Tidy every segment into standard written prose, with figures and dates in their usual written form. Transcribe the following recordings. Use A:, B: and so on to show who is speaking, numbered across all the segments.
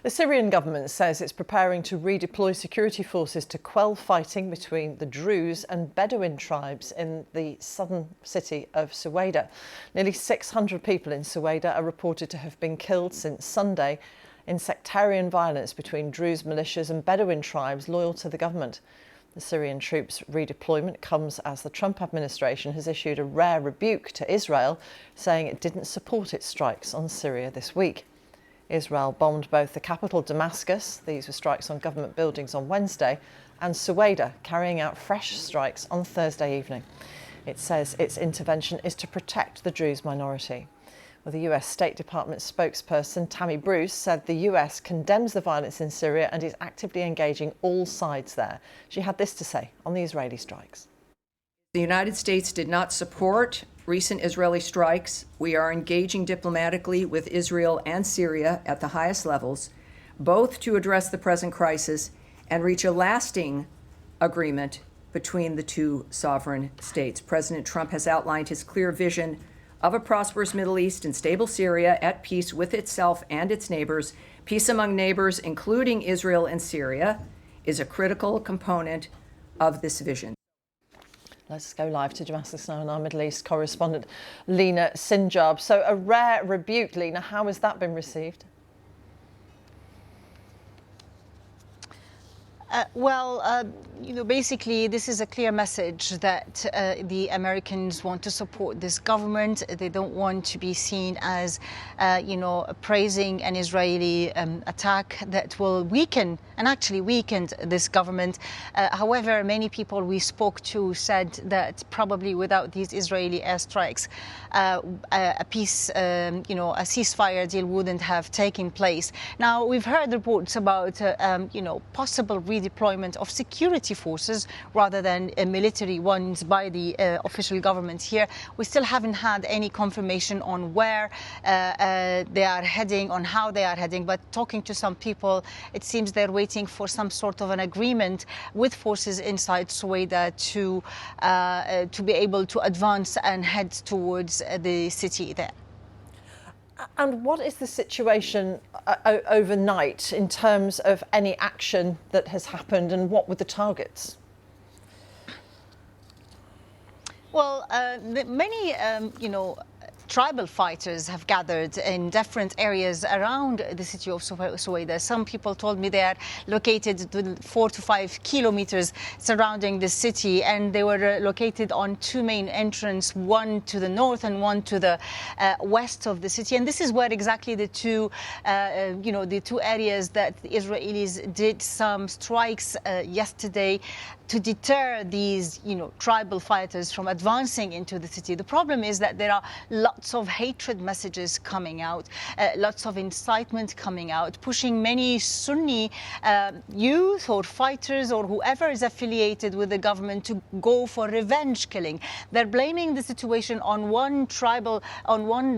A: The Syrian government says it's preparing to redeploy security forces to quell fighting between the Druze and Bedouin tribes in the southern city of Suweida. Nearly 600 people in Suweida are reported to have been killed since Sunday in sectarian violence between Druze militias and Bedouin tribes loyal to the government. The Syrian troops' redeployment comes as the Trump administration has issued a rare rebuke to Israel, saying it didn't support its strikes on Syria this week. Israel bombed both the capital Damascus, these were strikes on government buildings on Wednesday, and Suweida, carrying out fresh strikes on Thursday evening. It says its intervention is to protect the Druze minority. Well, the US State Department spokesperson Tammy Bruce said the US condemns the violence in Syria and is actively engaging all sides there. She had this to say on the Israeli strikes.
B: The United States did not support recent Israeli strikes. We are engaging diplomatically with Israel and Syria at the highest levels, both to address the present crisis and reach a lasting agreement between the two sovereign states. President Trump has outlined his clear vision of a prosperous Middle East and stable Syria at peace with itself and its neighbors. Peace among neighbors, including Israel and Syria, is a critical component of this vision.
A: Let's go live to Damascus now and our Middle East correspondent, Lena Sinjab. So a rare rebuke, Lena. How has that been received?
C: Basically, this is a clear message that the Americans want to support this government. They don't want to be seen as, praising an Israeli attack that will weaken and actually weakened this government. However, many people we spoke to said that probably without these Israeli airstrikes, a peace, a ceasefire deal wouldn't have taken place. Now, we've heard reports about, possible redeployment of security forces rather than military ones by the official government here. We still haven't had any confirmation on where they are heading, on how they are heading, but talking to some people, it seems they're waiting for some sort of an agreement with forces inside Suweida to be able to advance and head towards the city there.
A: And what is the situation overnight in terms of any action that has happened, and what were the targets?
C: Well, many, tribal fighters have gathered in different areas around the city of Suweida. Some people told me they are located 4 to 5 kilometers surrounding the city, and they were located on two main entrances, one to the north and one to the west of the city. And this is where exactly the two areas that the Israelis did some strikes yesterday to deter these, tribal fighters from advancing into the city. The problem is that there are lots of hatred messages coming out, lots of incitement coming out, pushing many Sunni youth or fighters or whoever is affiliated with the government to go for revenge killing. They're blaming the situation on one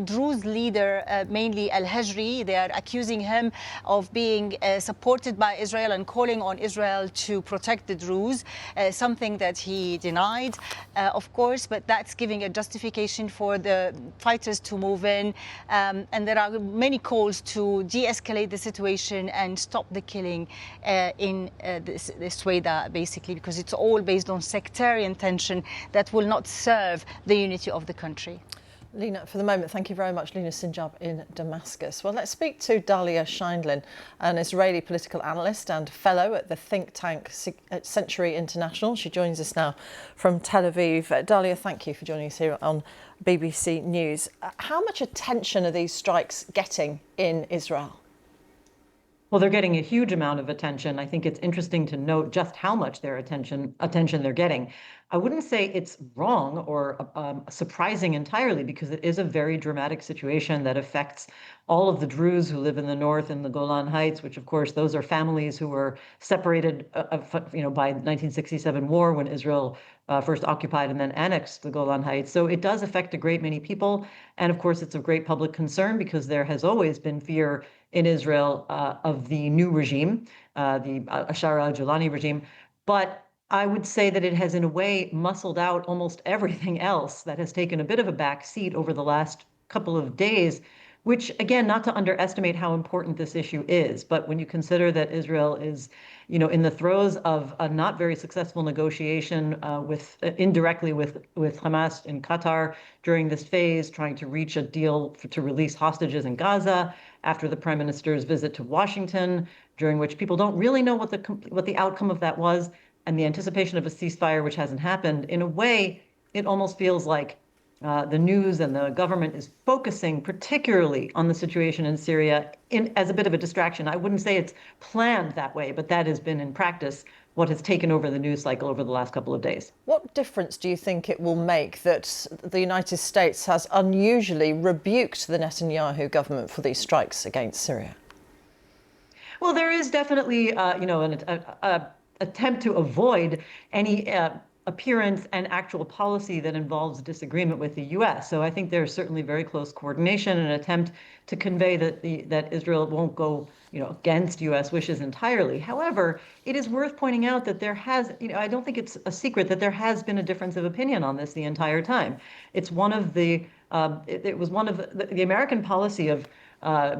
C: Druze leader, mainly Al-Hajri. They are accusing him of being supported by Israel and calling on Israel to protect the Druze. Something that he denied, of course, but that's giving a justification for the fighters to move in. And there are many calls to de-escalate the situation and stop the killing in the Suweida, basically, because it's all based on sectarian tension that will not serve the unity of the country.
A: Lena, for the moment, thank you very much. Lena Sinjab in Damascus. Well, let's speak to Dalia Scheindlin, an Israeli political analyst and fellow at the think tank Century International. She joins us now from Tel Aviv. Dalia, thank you for joining us here on BBC News. How much attention are these strikes getting in Israel?
D: Well, they're getting a huge amount of attention. I think it's interesting to note just how much their attention they're getting. I wouldn't say it's wrong or surprising entirely, because it is a very dramatic situation that affects all of the Druze who live in the north in the Golan Heights, which, of course, those are families who were separated, by the 1967 war when Israel first occupied and then annexed the Golan Heights. So it does affect a great many people. And of course, it's of great public concern because there has always been fear in Israel of the new regime, the Ashar al-Julani regime. But I would say that it has, in a way, muscled out almost everything else that has taken a bit of a back seat over the last couple of days, which, again, not to underestimate how important this issue is, but when you consider that Israel is, in the throes of a not very successful negotiation indirectly with Hamas in Qatar during this phase, trying to reach a deal to release hostages in Gaza after the prime minister's visit to Washington, during which people don't really know what the outcome of that was, and the anticipation of a ceasefire, which hasn't happened. In a way, it almost feels like the news and the government is focusing particularly on the situation in Syria as a bit of a distraction. I wouldn't say it's planned that way, but that has been in practice what has taken over the news cycle over the last couple of days.
A: What difference do you think it will make that the United States has unusually rebuked the Netanyahu government for these strikes against Syria?
D: Well, there is definitely, an attempt to avoid any appearance and actual policy that involves disagreement with the U.S. So I think there's certainly very close coordination and an attempt to convey that Israel won't go, against U.S. wishes entirely. However, it is worth pointing out that there has, I don't think it's a secret that there has been a difference of opinion on this the entire time. It's one of the, it was one of the American policy of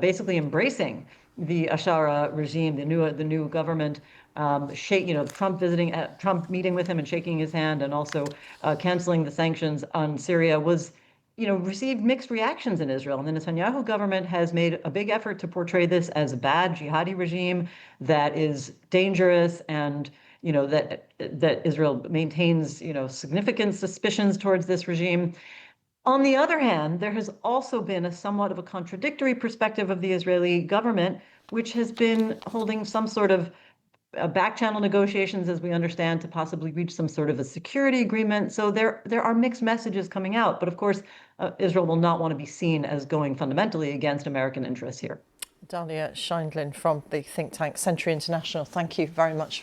D: basically embracing the SOHR regime, the new government. Trump meeting with him and shaking his hand, and also canceling the sanctions on Syria was, received mixed reactions in Israel. And the Netanyahu government has made a big effort to portray this as a bad jihadi regime that is dangerous, and that Israel maintains, significant suspicions towards this regime. On the other hand, there has also been a somewhat of a contradictory perspective of the Israeli government, which has been holding some sort of back-channel negotiations, as we understand, to possibly reach some sort of a security agreement. So there are mixed messages coming out. But of course, Israel will not want to be seen as going fundamentally against American interests here.
A: Dalia Scheindlin from the think tank Century International, thank you very much